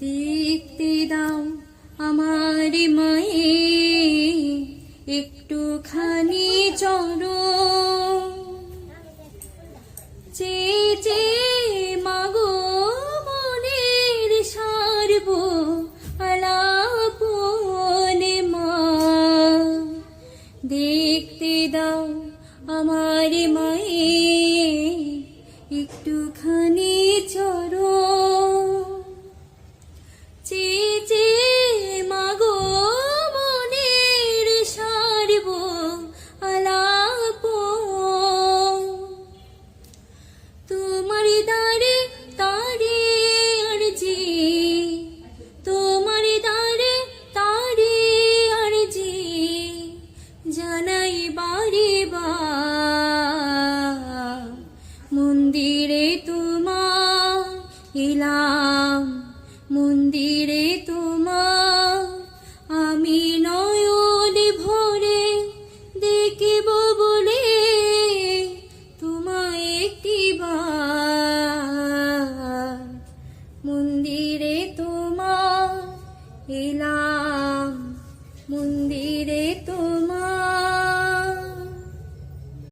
দেখতে দাও আমার মায়ে একটুখানি চরণ, চেয়ে মাগো মনের সারব আলাপনে মা। দেখতে দাও আমার মায়ে একটুখানি চরণ, চেয়ে মাগো মনের সারব আলাপ। তোমার দ্বারে তারে আরজি, তোমার দ্বারে তারে আরজি জানাই বারে বার। মন্দিরে তোমার এলাম, মন্দিরে তোমার আমি নয়ন ভরে দেখিব বলে তোমায় একটিবার। মন্দিরে তোমার এলাম, মন্দির